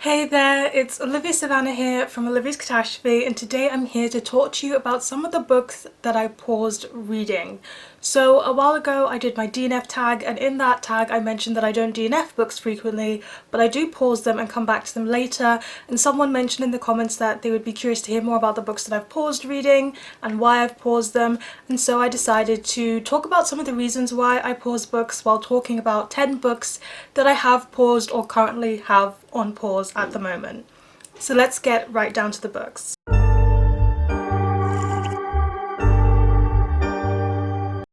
Hey there, it's Olivia-Savannah here from Olivia's Catastrophe, and today I'm here to talk to you about some of the books that I paused reading. So a while ago I did my DNF tag, and in that tag I mentioned that I don't DNF books frequently, but I do pause them and come back to them later, and someone mentioned in the comments that they would be curious to hear more about the books that I've paused reading and why I've paused them, and so I decided to talk about some of the reasons why I pause books while talking about 10 books that I have paused or currently have on pause at the moment. So let's get right down to the books.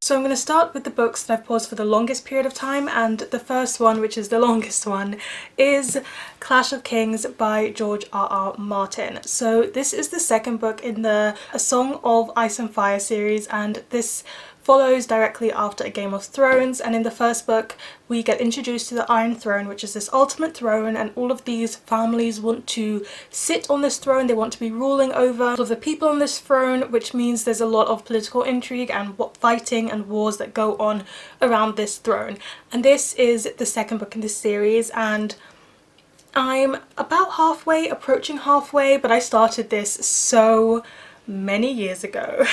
So I'm going to start with the books that I've paused for the longest period of time, and the first one, which is the longest one, is Clash of Kings by George R.R. Martin. So this is the second book in the A Song of Ice and Fire series, and this follows directly after A Game of Thrones, and in the first book we get introduced to the Iron Throne, which is this ultimate throne, and all of these families want to sit on this throne. They want to be ruling over all of the people on this throne, which means there's a lot of political intrigue and fighting and wars that go on around this throne. And this is the second book in this series, and I'm about halfway, approaching halfway, but I started this so many years ago,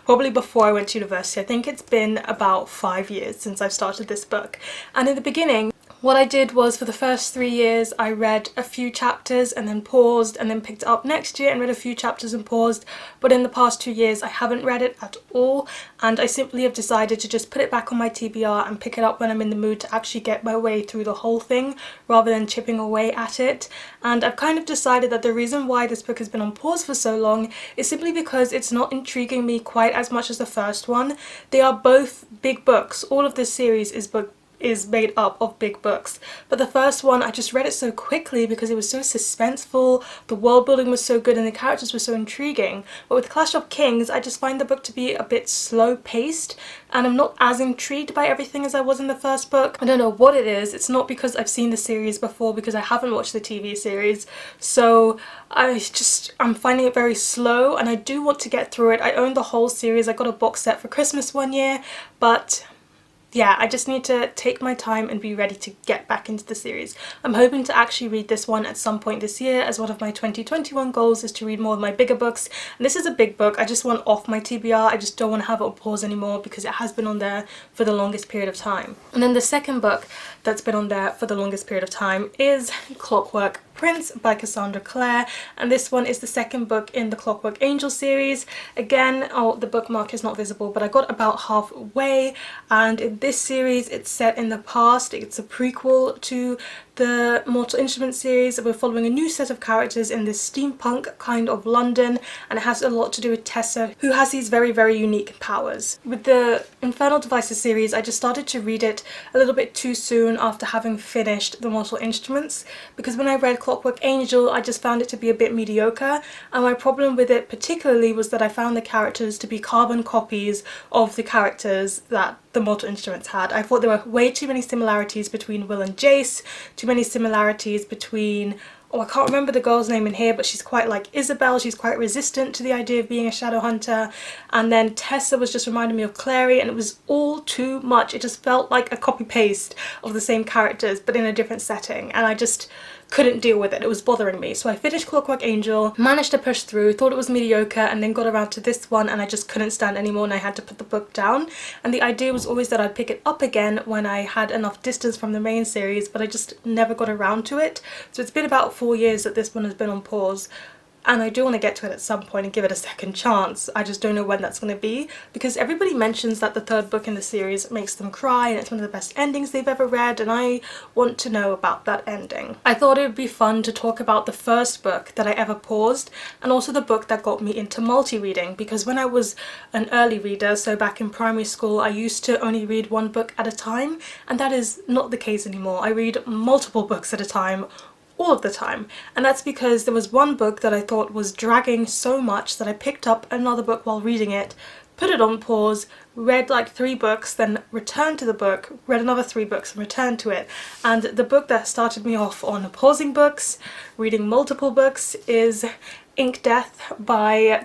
probably before I went to university. I think it's been about 5 years since I've started this book, and in the beginning what I did was, for the first 3 years I read a few chapters and then paused, and then picked it up next year and read a few chapters and paused, but in the past 2 years I haven't read it at all, and I simply have decided to just put it back on my TBR and pick it up when I'm in the mood to actually get my way through the whole thing rather than chipping away at it. And I've kind of decided that the reason why this book has been on pause for so long is simply because it's not intriguing me quite as much as the first one. They are both big books. All of this series is made up of big books, but the first one I just read it so quickly because it was so suspenseful, the world building was so good, and the characters were so intriguing. But with Clash of Kings I just find the book to be a bit slow paced, and I'm not as intrigued by everything as I was in the first book. I don't know what it is. It's not because I've seen the series before, because I haven't watched the TV series, so I'm finding it very slow, and I do want to get through it. I own the whole series. I got a box set for Christmas one year, but yeah, I just need to take my time and be ready to get back into the series. I'm hoping to actually read this one at some point this year, as one of my 2021 goals is to read more of my bigger books. And this is a big book. I just want off my TBR. I just don't want to have it on pause anymore because it has been on there for the longest period of time. And then the second book that's been on there for the longest period of time is Clockwork Prince by Cassandra Clare, and this one is the second book in the Clockwork Angel series. Again, the bookmark is not visible, but I got about halfway, and in this series it's set in the past. It's a prequel to the Mortal Instruments series. We're following a new set of characters in this steampunk kind of London, and it has a lot to do with Tessa, who has these very, very unique powers. With the Infernal Devices series, I just started to read it a little bit too soon after having finished the Mortal Instruments, because when I read Clockwork Angel I just found it to be a bit mediocre, and my problem with it particularly was that I found the characters to be carbon copies of the characters that the Mortal Instruments had. I thought there were way too many similarities between Will and Jace, too many similarities between, I can't remember the girl's name in here, but she's quite like Isabel. She's quite resistant to the idea of being a shadow hunter. And then Tessa was just reminding me of Clare, and it was all too much. It just felt like a copy-paste of the same characters, but in a different setting. And I just couldn't deal with it. It was bothering me. So I finished Clockwork Angel, managed to push through, thought it was mediocre, and then got around to this one and I just couldn't stand anymore, and I had to put the book down. And the idea was always that I'd pick it up again when I had enough distance from the main series, but I just never got around to it. So it's been about 4 years that this one has been on pause, and I do want to get to it at some point and give it a second chance. I just don't know when that's going to be, because everybody mentions that the third book in the series makes them cry and it's one of the best endings they've ever read, and I want to know about that ending. I thought it would be fun to talk about the first book that I ever paused, and also the book that got me into multi-reading, because when I was an early reader, so back in primary school, I used to only read one book at a time, and that is not the case anymore. I read multiple books at a time, all of the time, and that's because there was one book that I thought was dragging so much that I picked up another book while reading it, put it on pause, read like 3 books, then returned to the book, read another 3 books and returned to it. And the book that started me off on pausing books, reading multiple books, is Inkdeath by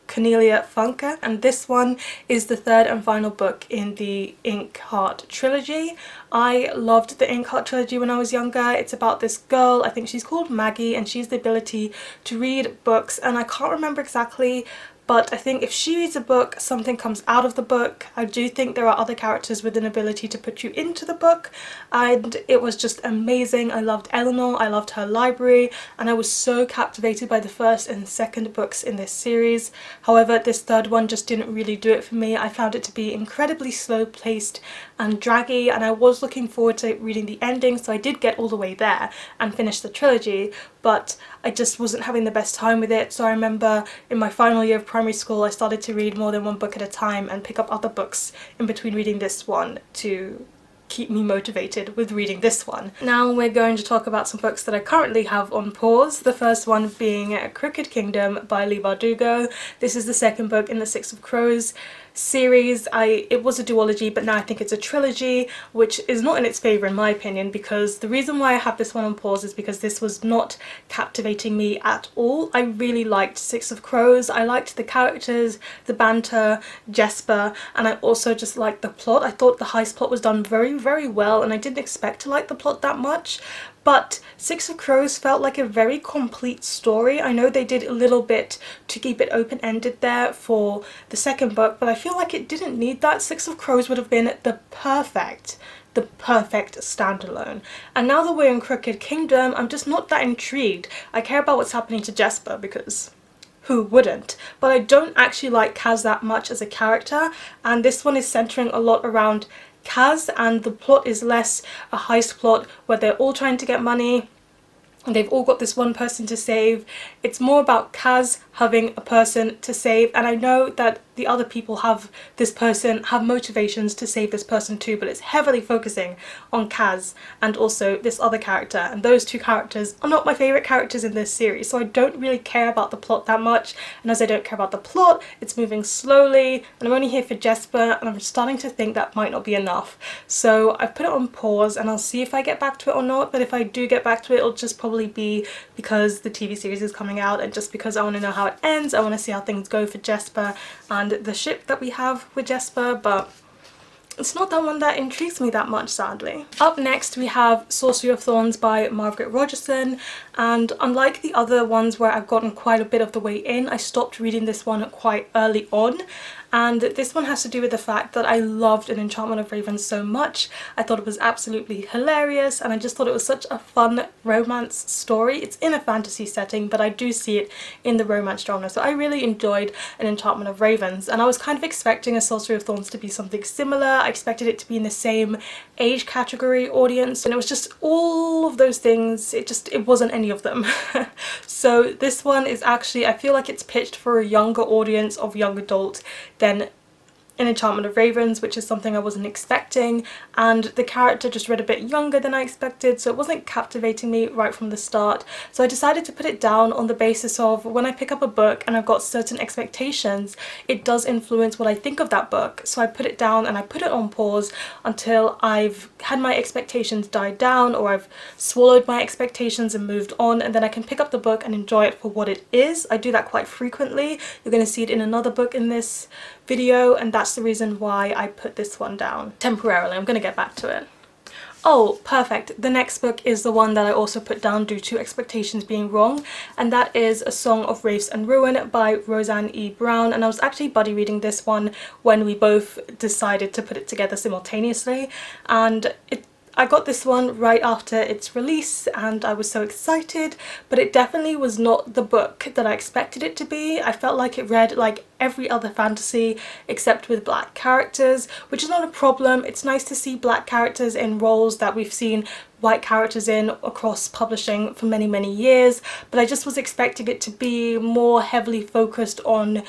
Cornelia, Funke, and this one is the third and final book in the Inkheart trilogy. I loved the Inkheart trilogy when I was younger. It's about this girl, I think she's called Maggie, and she has the ability to read books, and I can't remember exactly, but I think if she reads a book, something comes out of the book. I do think there are other characters with an ability to put you into the book, and it was just amazing. I loved Eleanor, I loved her library, and I was so captivated by the first and second books in this series. However, this third one just didn't really do it for me. I found it to be incredibly slow paced and draggy, and I was looking forward to reading the ending, so I did get all the way there and finish the trilogy, but I just wasn't having the best time with it. So I remember in my final year of primary school I started to read more than one book at a time and pick up other books in between reading this one to keep me motivated with reading this one. Now we're going to talk about some books that I currently have on pause. The first one being Crooked Kingdom by Leigh Bardugo. This is the second book in the Six of Crows series. It was a duology, but now I think it's a trilogy, which is not in its favour in my opinion, because the reason why I have this one on pause is because this was not captivating me at all. I really liked Six of Crows. I liked the characters, the banter, Jesper, and I also just liked the plot. I thought the heist plot was done very well, and I didn't expect to like the plot that much. But Six of Crows felt like a very complete story. I know they did a little bit to keep it open-ended there for the second book, but I feel like it didn't need that. Six of Crows would have been the perfect standalone. And now that we're in Crooked Kingdom, I'm just not that intrigued. I care about what's happening to Jesper because who wouldn't? But I don't actually like Kaz that much as a character, and this one is centering a lot around Kaz, and the plot is less a heist plot where they're all trying to get money and they've all got this one person to save. It's more about Kaz having a person to save, and I know that the other people have this person, have motivations to save this person too, but it's heavily focusing on Kaz and also this other character, and those two characters are not my favourite characters in this series, so I don't really care about the plot that much, and as I don't care about the plot, it's moving slowly, and I'm only here for Jesper, and I'm starting to think that might not be enough. So I've put it on pause, and I'll see if I get back to it or not, but if I do get back to it, it'll just probably be because the TV series is coming out, and just because I want to know how it ends. I want to see how things go for Jesper and the ship that we have with Jesper, but it's not that one that intrigues me that much, sadly. Up next we have Sorcery of Thorns by Margaret Rogerson, and unlike the other ones where I've gotten quite a bit of the way in, I stopped reading this one quite early on. And this one has to do with the fact that I loved An Enchantment of Ravens so much. I thought it was absolutely hilarious, and I just thought it was such a fun romance story. It's in a fantasy setting, but I do see it in the romance genre, so I really enjoyed An Enchantment of Ravens, and I was kind of expecting a Sorcery of Thorns to be something similar. I expected it to be in the same age category audience, and it was just all of those things. It wasn't any of them. So this one is actually, I feel like it's pitched for a younger audience of young adult than An Enchantment of Ravens, which is something I wasn't expecting, and the character just read a bit younger than I expected, so it wasn't captivating me right from the start. So I decided to put it down on the basis of when I pick up a book and I've got certain expectations, it does influence what I think of that book. So I put it down and I put it on pause until I've had my expectations die down, or I've swallowed my expectations and moved on, and then I can pick up the book and enjoy it for what it is. I do that quite frequently. You're going to see it in another book in this video, and that's the reason why I put this one down temporarily. I'm going to get back to it. Oh, perfect. The next book is the one that I also put down due to expectations being wrong, and that is A Song of Wraiths and Ruin by Roseanne E. Brown, and I was actually buddy reading this one when we both decided to put it together simultaneously, and I got this one right after its release and I was so excited, but it definitely was not the book that I expected it to be. I felt like it read like every other fantasy except with black characters, which is not a problem. It's nice to see black characters in roles that we've seen white characters in across publishing for many years, but I just was expecting it to be more heavily focused on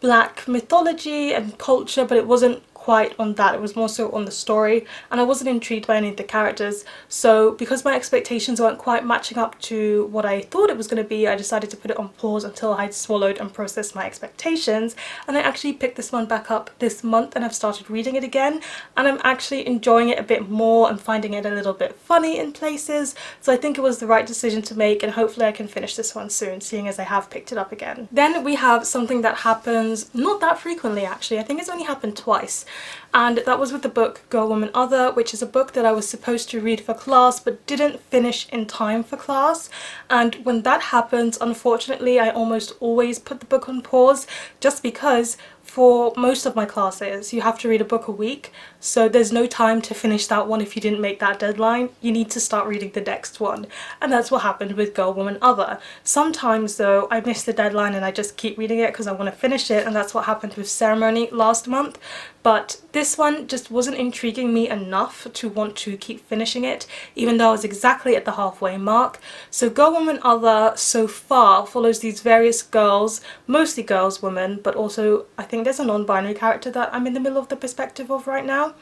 black mythology and culture, but it wasn't quite on that. It was more so on the story, and I wasn't intrigued by any of the characters. So because my expectations weren't quite matching up to what I thought it was going to be, I decided to put it on pause until I'd swallowed and processed my expectations. And I actually picked this one back up this month and I've started reading it again, and I'm actually enjoying it a bit more and finding it a little bit funny in places. So I think it was the right decision to make, and hopefully I can finish this one soon, seeing as I have picked it up again. Then we have something that happens not that frequently actually. I think it's only happened twice, and that was with the book Girl, Woman, Other, which is a book that I was supposed to read for class but didn't finish in time for class. And when that happens, unfortunately, I almost always put the book on pause, just because for most of my classes you have to read a book a week, so there's no time to finish that one if you didn't make that deadline. You need to start reading the next one, and that's what happened with Girl, Woman, Other. Sometimes though I miss the deadline and I just keep reading it because I want to finish it, and that's what happened with Ceremony last month. But this one just wasn't intriguing me enough to want to keep finishing it, even though I was exactly at the halfway mark. So Girl, Woman, Other so far follows these various girls, mostly girls, women, but also I think there's a non-binary character that I'm in the middle of the perspective of right now.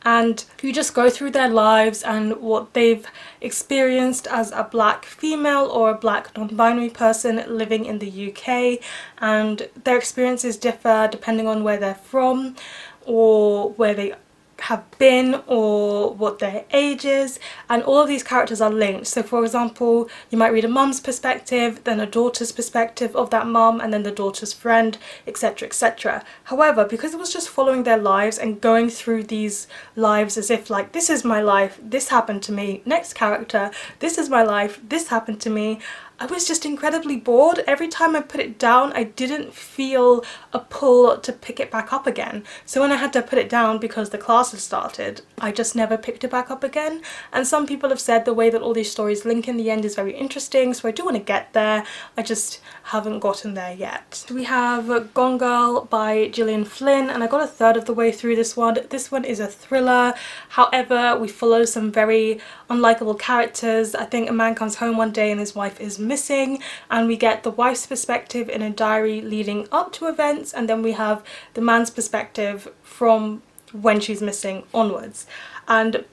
And you just go through their lives and what they've experienced as a black female or a black non-binary person living in the UK, and their experiences differ depending on where they're from or where they have been or what their age is, and all of these characters are linked. So for example, you might read a mum's perspective, then a daughter's perspective of that mum, and then the daughter's friend, etc, etc. However, because it was just following their lives and going through these lives as if like, this is my life, this happened to me, next character, this is my life, this happened to me, I was just incredibly bored. Every time I put it down, I didn't feel a pull to pick it back up again. So when I had to put it down because the class had started, I just never picked it back up again. And some people have said the way that all these stories link in the end is very interesting, so I do want to get there. I just haven't gotten there yet. We have Gone Girl by Gillian Flynn, and I got a third of the way through this one. This one is a thriller. However, we follow some very unlikable characters. I think a man comes home one day and his wife is missing, and we get the wife's perspective in a diary leading up to events, and then we have the man's perspective from when she's missing onwards. And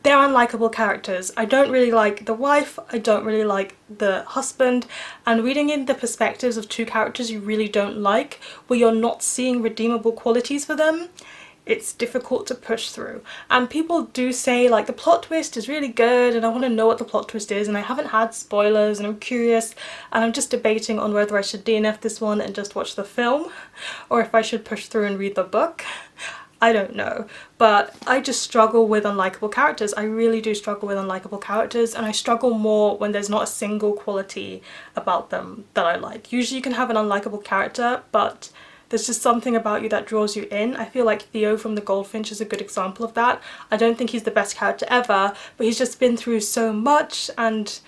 they're unlikable characters. I don't really like the wife, I don't really like the husband, and reading in the perspectives of two characters you really don't like, where you're not seeing redeemable qualities for them, it's difficult to push through. And people do say like the plot twist is really good and I want to know what the plot twist is, and I haven't had spoilers and I'm curious, and I'm just debating on whether I should DNF this one and just watch the film or if I should push through and read the book. I don't know, but I just struggle with unlikable characters. I really do struggle with unlikable characters, and I struggle more when there's not a single quality about them that I like. Usually you can have an unlikable character, but there's just something about you that draws you in. I feel like Theo from The Goldfinch is a good example of that. I don't think he's the best character ever, but he's just been through so much and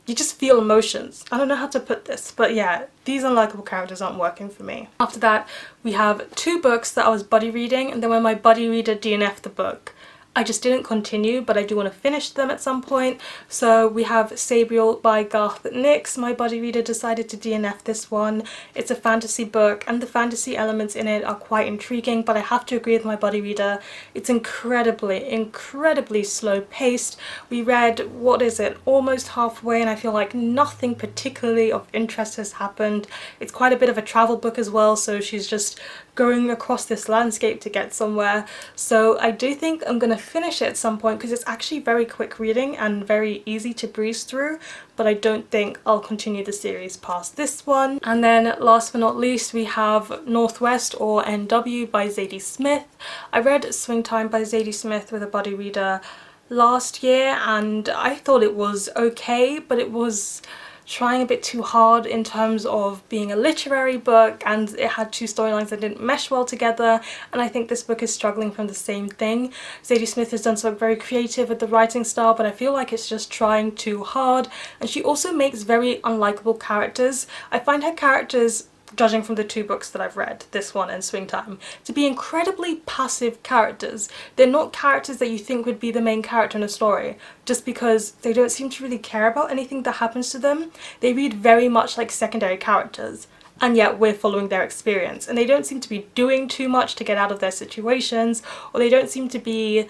you just feel emotions. I don't know how to put this, but yeah, these unlikable characters aren't working for me. After that, we have two books that I was buddy reading, and then when my buddy reader DNF'd the book, I just didn't continue, but I do want to finish them at some point. So we have Sabriel by Garth Nix. My buddy reader decided to DNF this one. It's a fantasy book and the fantasy elements in it are quite intriguing, but I have to agree with my buddy reader. It's incredibly slow paced. We read, what is it, almost halfway, and I feel like nothing particularly of interest has happened. It's quite a bit of a travel book as well, so she's just going across this landscape to get somewhere. So I do think I'm gonna finish it at some point because it's actually very quick reading and very easy to breeze through, but I don't think I'll continue the series past this one. And then last but not least, we have Northwest or NW by Zadie Smith. I read Swing Time by Zadie Smith with a buddy reader last year and I thought it was okay, but it was trying a bit too hard in terms of being a literary book, and it had two storylines that didn't mesh well together, and I think this book is struggling from the same thing. Zadie Smith has done something very creative with the writing style, but I feel like it's just trying too hard, and she also makes very unlikable characters. I find her characters, judging from the two books that I've read, this one and Swing Time, to be incredibly passive characters. They're not characters that you think would be the main character in a story, just because they don't seem to really care about anything that happens to them. They read very much like secondary characters, and yet we're following their experience, and they don't seem to be doing too much to get out of their situations, or they don't seem to be,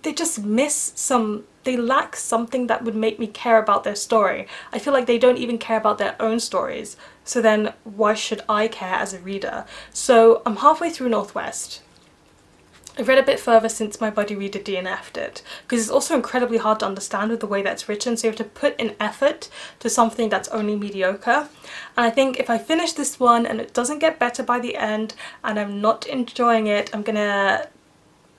they just miss some, they lack something that would make me care about their story. I feel like they don't even care about their own stories, so then why should I care as a reader? So I'm halfway through Northwest. I've read a bit further since my buddy reader DNF'd it, because it's also incredibly hard to understand with the way that's written, so you have to put in effort to something that's only mediocre. And I think if I finish this one and it doesn't get better by the end and I'm not enjoying it, I'm gonna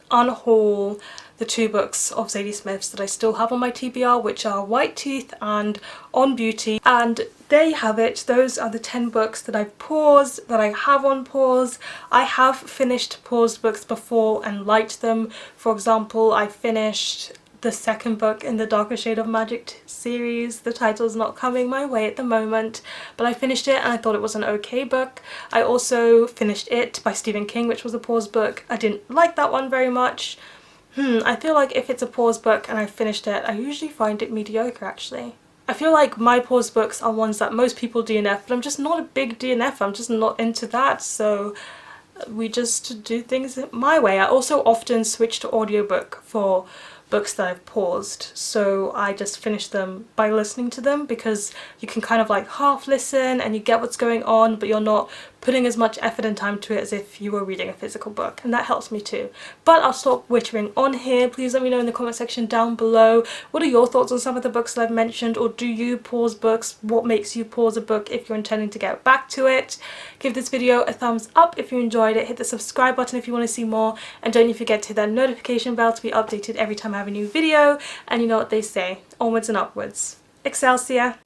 unhaul the 2 books of Zadie Smith's that I still have on my TBR, which are White Teeth and On Beauty. And there you have it. Those are the 10 books that I've paused, that I have on pause. I have finished paused books before and liked them. For example, I finished the 2nd book in the Darker Shade of Magic series. The title's not coming my way at the moment, but I finished it and I thought it was an okay book. I also finished It by Stephen King, which was a pause book. I didn't like that one very much. I feel like if it's a pause book and I finished it, I usually find it mediocre actually. I feel like my pause books are ones that most people DNF, but I'm just not a big DNF, I'm just not into that, so we just do things my way. I also often switch to audiobook for books that I've paused, so I just finish them by listening to them, because you can kind of like half listen and you get what's going on, but you're not putting as much effort and time to it as if you were reading a physical book, and that helps me too. But I'll stop wittering on here. Please let me know in the comment section down below, what are your thoughts on some of the books that I've mentioned, or do you pause books? What makes you pause a book if you're intending to get back to it? Give this video a thumbs up if you enjoyed it, hit the subscribe button if you want to see more, and don't you forget to hit that notification bell to be updated every time I have a new video. And you know what they say, onwards and upwards. Excelsior!